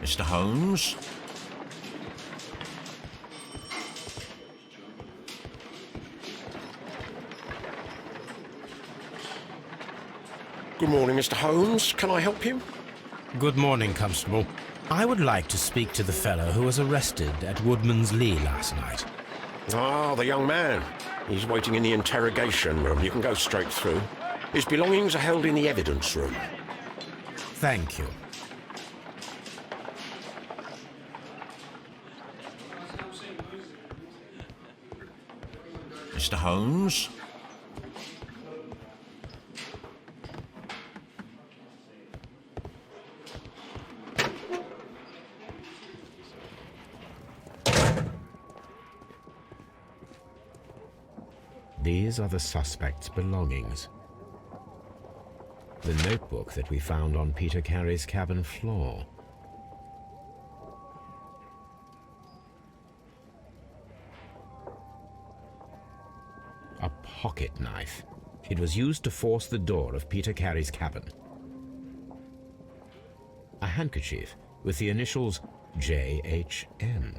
Mr. Holmes? Good morning, Mr. Holmes. Can I help you? Good morning, Constable. I would like to speak to the fellow who was arrested at Woodman's Lee last night. Ah, the young man. He's waiting in the interrogation room. You can go straight through. His belongings are held in the evidence room. Thank you. Mr. Holmes? These are the suspect's belongings. The notebook that we found on Peter Carey's cabin floor. A pocket knife. It was used to force the door of Peter Carey's cabin. A handkerchief with the initials JHN.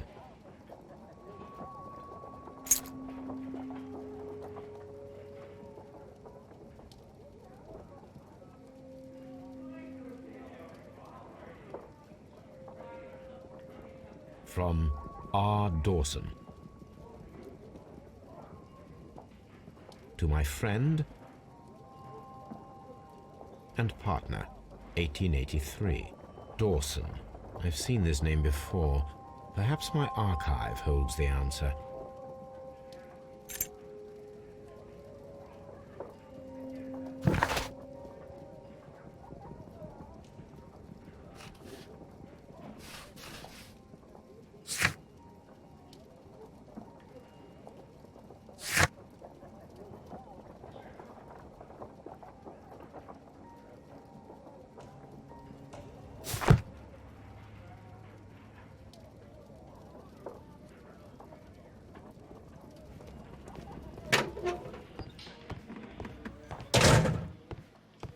From R. Dawson. To my friend and partner, 1883. Dawson. I've seen this name before. Perhaps my archive holds the answer.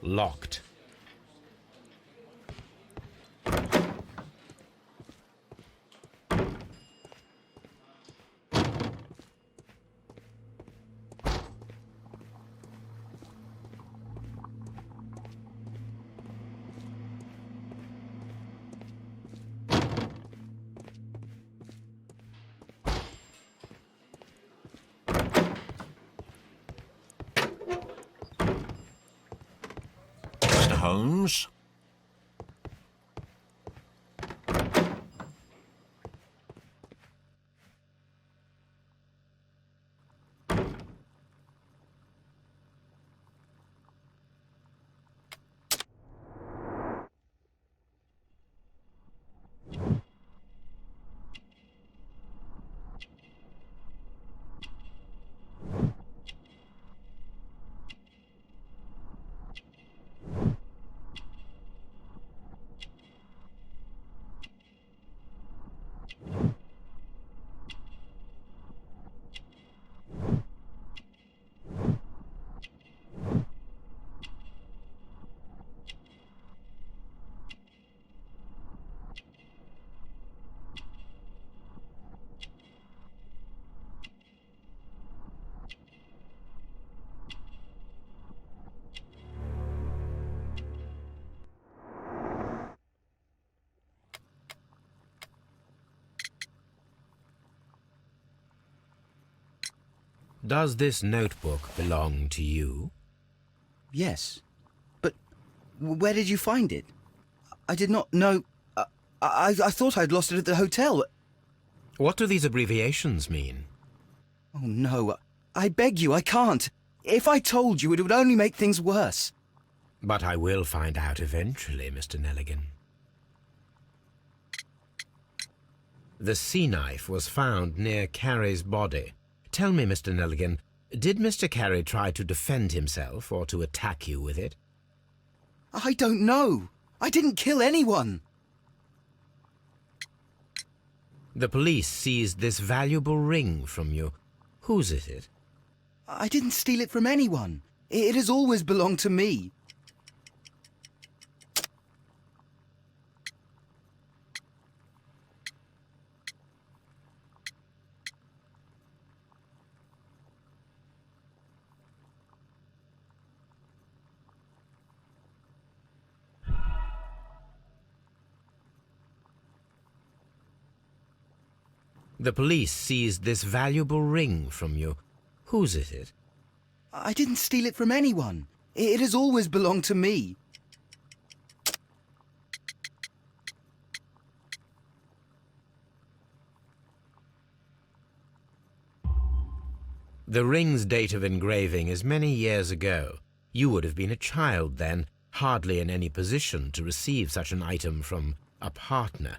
Locked. Mr. Holmes? Does this notebook belong to you? Yes. But where did you find it? I did not know... I thought I'd lost it at the hotel. What do these abbreviations mean? Oh, no. I beg you, I can't. If I told you, it would only make things worse. But I will find out eventually, Mr. Nelligan. The sea knife was found near Carey's body. Tell me, Mr. Nelligan, did Mr. Carey try to defend himself or to attack you with it? I don't know. I didn't kill anyone. The police seized this valuable ring from you. Whose is it? I didn't steal it from anyone. It has always belonged to me. The police seized this valuable ring from you. Whose is it? I didn't steal it from anyone. It has always belonged to me. The ring's date of engraving is many years ago. You would have been a child then, hardly in any position to receive such an item from a partner.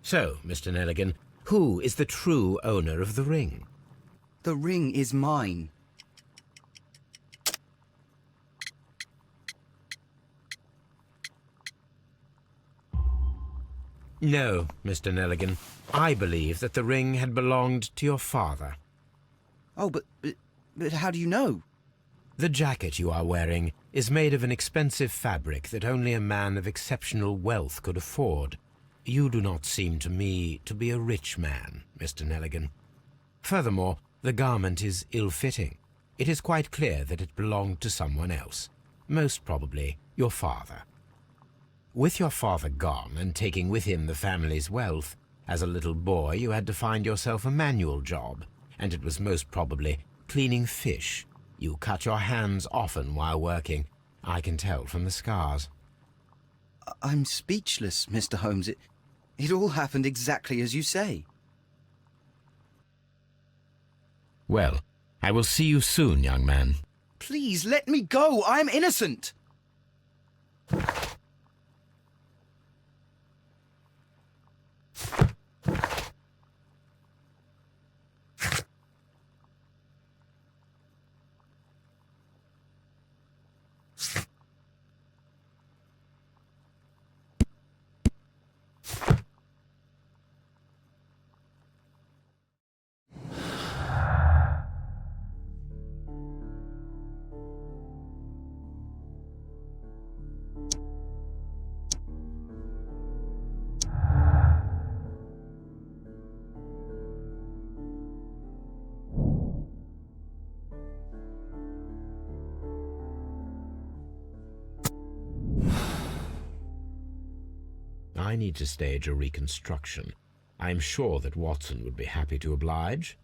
So, Mr. Nelligan, who is the true owner of the ring? The ring is mine. No, Mr. Nelligan. I believe that the ring had belonged to your father. Oh, but how do you know? The jacket you are wearing is made of an expensive fabric that only a man of exceptional wealth could afford. You do not seem to me to be a rich man, Mr. Nelligan. Furthermore, the garment is ill-fitting. It is quite clear that it belonged to someone else, most probably your father. With your father gone and taking with him the family's wealth, as a little boy you had to find yourself a manual job, and it was most probably cleaning fish. You cut your hands often while working. I can tell from the scars. I'm speechless, Mr. Holmes. It all happened exactly as you say. Well, I will see you soon, young man. Please, let me go. I'm innocent. I need to stage a reconstruction. I am sure that Watson would be happy to oblige.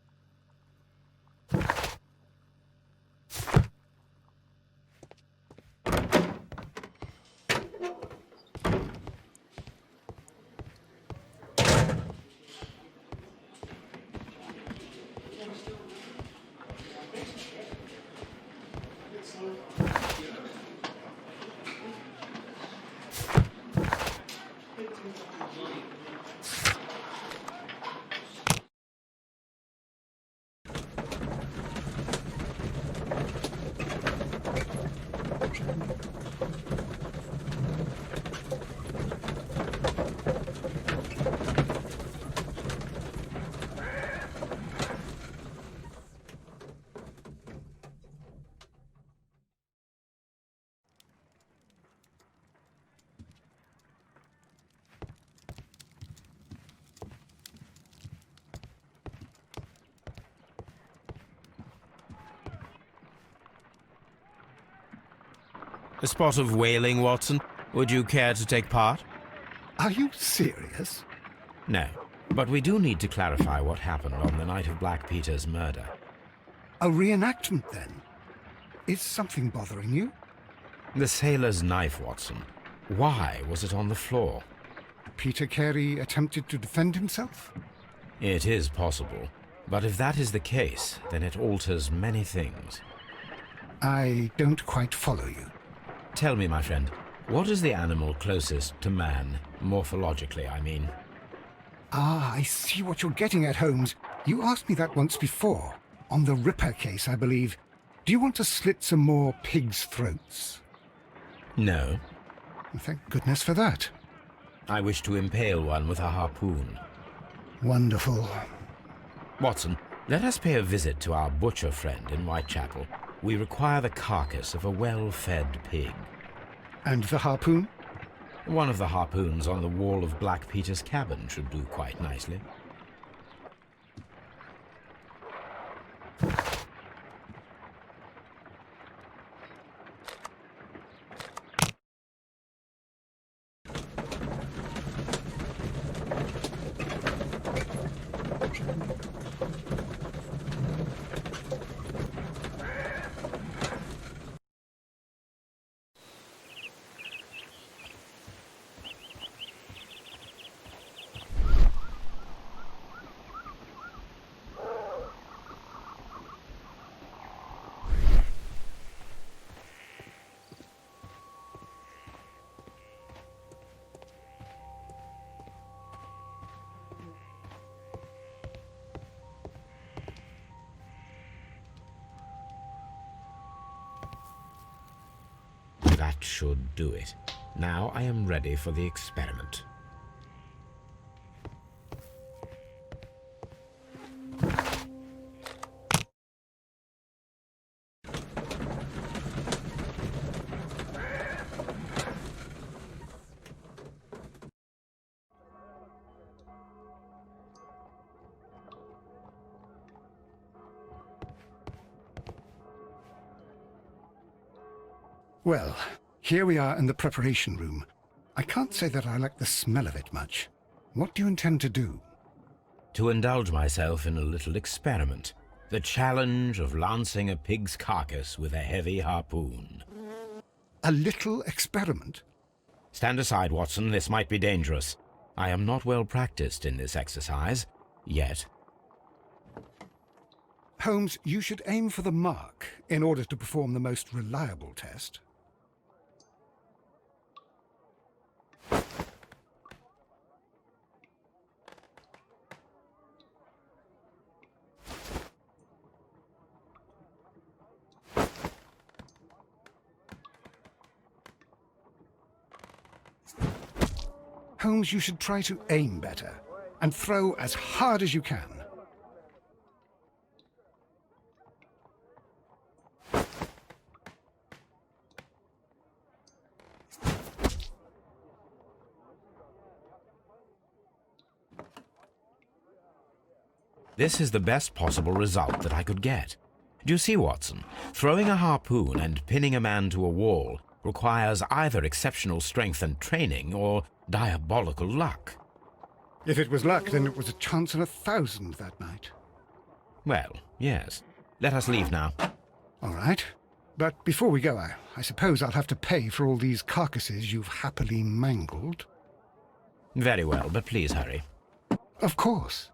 A spot of whaling, Watson. Would you care to take part? Are you serious? No, but we do need to clarify what happened on the night of Black Peter's murder. A reenactment, then? Is something bothering you? The sailor's knife, Watson. Why was it on the floor? Peter Carey attempted to defend himself? It is possible, but if that is the case, then it alters many things. I don't quite follow you. Tell me, my friend, what is the animal closest to man, morphologically, I mean? Ah, I see what you're getting at, Holmes. You asked me that once before. On the Ripper case, I believe. Do you want to slit some more pigs' throats? No. Thank goodness for that. I wish to impale one with a harpoon. Wonderful. Watson, let us pay a visit to our butcher friend in Whitechapel. We require the carcass of a well-fed pig. And the harpoon? One of the harpoons on the wall of Black Peter's cabin should do quite nicely. That should do it. Now I am ready for the experiment. Well, here we are in the preparation room. I can't say that I like the smell of it much. What do you intend to do? To indulge myself in a little experiment. The challenge of lancing a pig's carcass with a heavy harpoon. A little experiment? Stand aside, Watson. This might be dangerous. I am not well practiced in this exercise. Yet. Holmes, you should aim for the mark in order to perform the most reliable test. Holmes, you should try to aim better and throw as hard as you can. This is the best possible result that I could get. Do you see, Watson? Throwing a harpoon and pinning a man to a wall requires either exceptional strength and training or diabolical luck. If it was luck, then it was a chance in 1,000 that night. Well, yes. Let us leave now. All right. But before we go, I suppose I'll have to pay for all these carcasses you've happily mangled. Very well, but please hurry. Of course.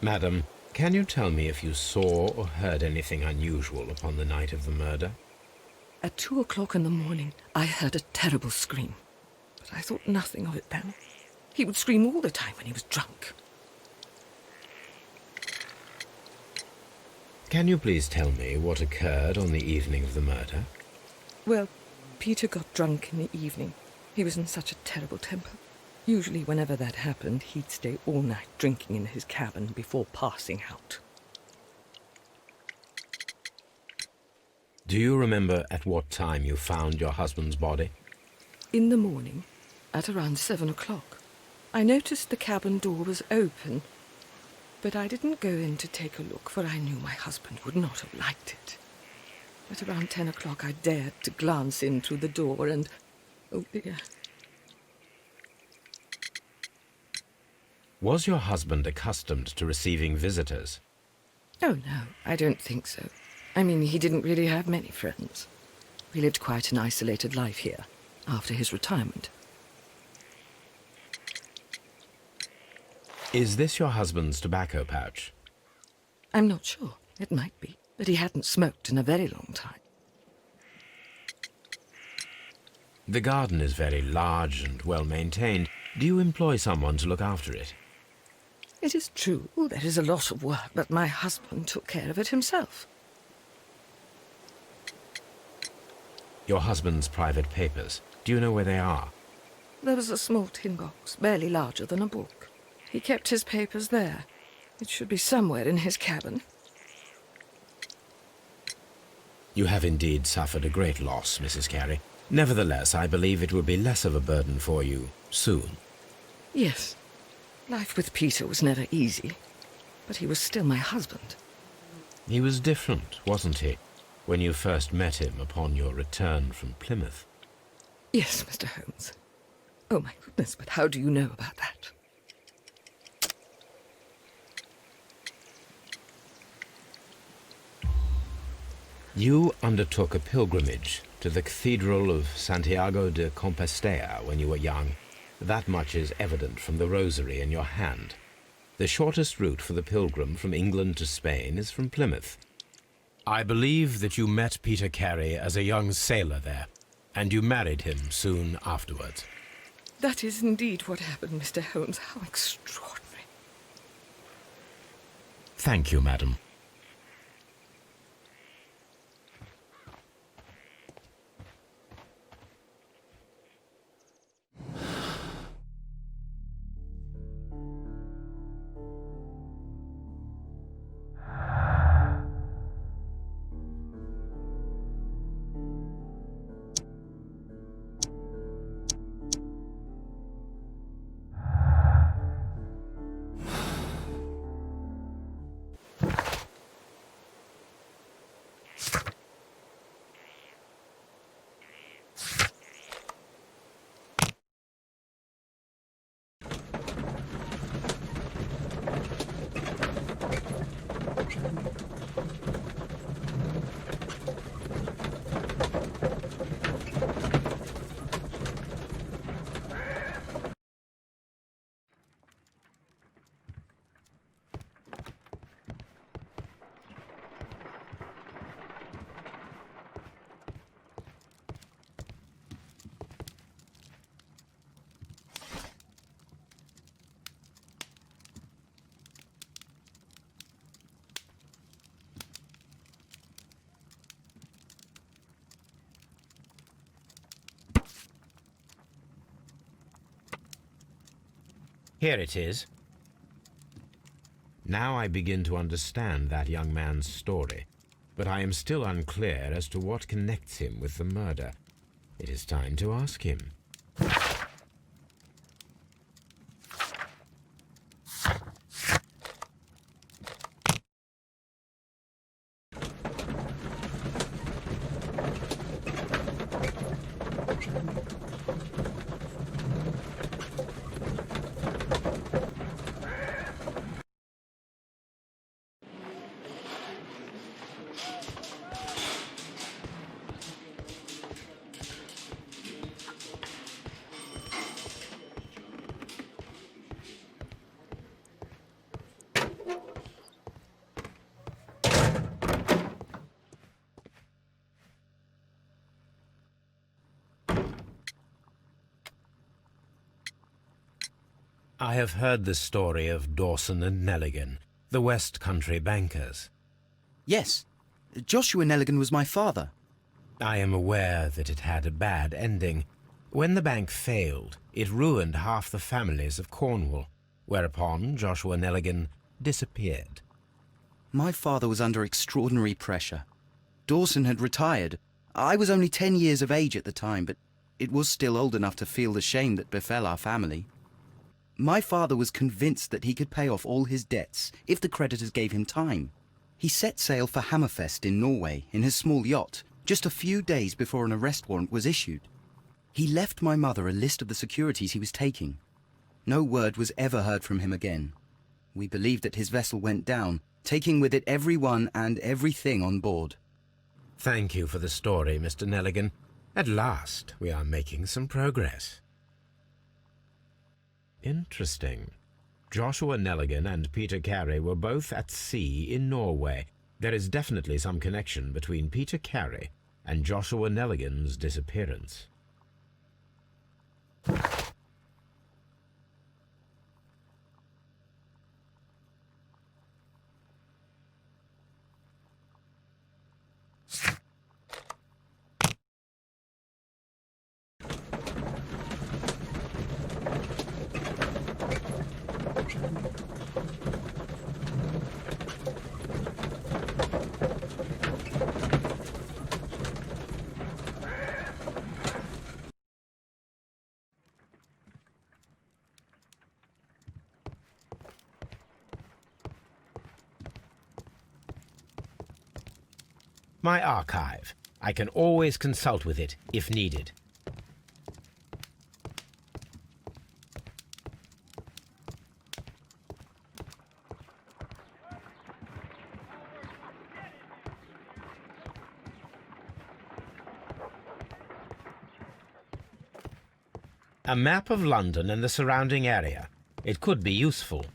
Madam, can you tell me if you saw or heard anything unusual upon the night of the murder? At 2 o'clock in the morning, I heard a terrible scream. But I thought nothing of it then. He would scream all the time when he was drunk. Can you please tell me what occurred on the evening of the murder? Well, Peter got drunk in the evening. He was in such a terrible temper. Usually whenever that happened, he'd stay all night drinking in his cabin before passing out. Do you remember at what time you found your husband's body? In the morning, at around 7 o'clock. I noticed the cabin door was open, but I didn't go in to take a look, for I knew my husband would not have liked it. At around 10 o'clock, I dared to glance in through the door and... oh dear. Was your husband accustomed to receiving visitors? Oh, no, I don't think so. I mean, he didn't really have many friends. We lived quite an isolated life here, after his retirement. Is this your husband's tobacco pouch? I'm not sure. It might be, but he hadn't smoked in a very long time. The garden is very large and well maintained. Do you employ someone to look after it? It is true, there is a lot of work, but my husband took care of it himself. Your husband's private papers, do you know where they are? There was a small tin box, barely larger than a book. He kept his papers there. It should be somewhere in his cabin. You have indeed suffered a great loss, Mrs. Carey. Nevertheless, I believe it will be less of a burden for you soon. Yes. Life with Peter was never easy, but he was still my husband. He was different, wasn't he, when you first met him upon your return from Plymouth? Yes, Mr. Holmes. Oh, my goodness, but how do you know about that? You undertook a pilgrimage to the Cathedral of Santiago de Compostela when you were young. That much is evident from the rosary in your hand. The shortest route for the pilgrim from England to Spain is from Plymouth. I believe that you met Peter Carey as a young sailor there, and you married him soon afterwards. That is indeed what happened, Mr. Holmes. How extraordinary. Thank you, madam. Here it is. Now I begin to understand that young man's story, but I am still unclear as to what connects him with the murder. It is time to ask him. I have heard the story of Dawson and Nelligan, the West Country bankers. Yes. Joshua Nelligan was my father. I am aware that it had a bad ending. When the bank failed, it ruined half the families of Cornwall, whereupon Joshua Nelligan disappeared. My father was under extraordinary pressure. Dawson had retired. I was only 10 years of age at the time, but it was still old enough to feel the shame that befell our family. My father was convinced that he could pay off all his debts if the creditors gave him time. He set sail for Hammerfest in Norway in his small yacht, just a few days before an arrest warrant was issued. He left my mother a list of the securities he was taking. No word was ever heard from him again. We believe that his vessel went down, taking with it everyone and everything on board. Thank you for the story, Mr. Nelligan. At last, we are making some progress. Interesting. Joshua Nelligan and Peter Carey were both at sea in Norway. There is definitely some connection between Peter Carey and Joshua Nelligan's disappearance. My archive. I can always consult with it if needed. A map of London and the surrounding area. It could be useful.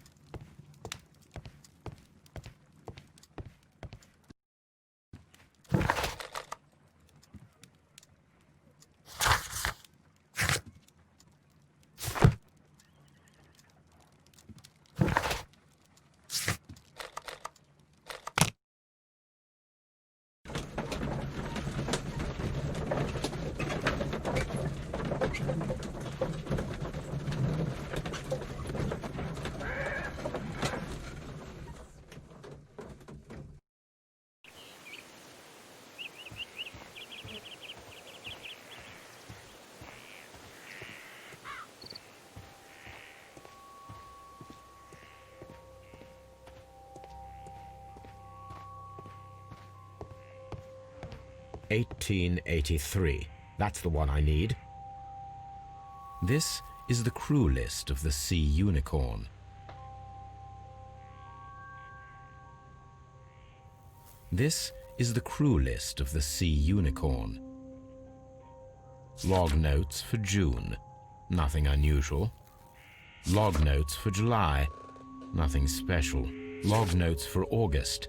(1883). That's the one I need. This is the crew list of the Sea Unicorn. This is the crew list of the Sea Unicorn. Log notes for June. Nothing unusual. Log notes for July. Nothing special. Log notes for August.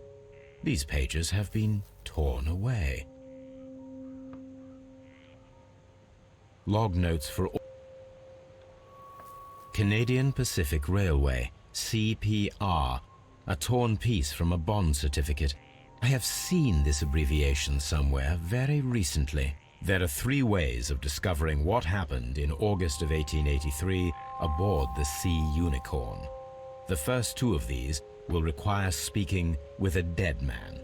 These pages have been torn away. Log notes for Canadian Pacific Railway, CPR, a torn piece from a bond certificate. I have seen this abbreviation somewhere very recently. There are 3 ways of discovering what happened in August of 1883 aboard the Sea Unicorn. The first 2 of these will require speaking with a dead man.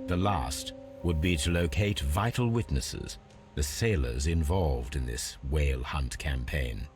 The last would be to locate vital witnesses, the sailors involved in this whale hunt campaign.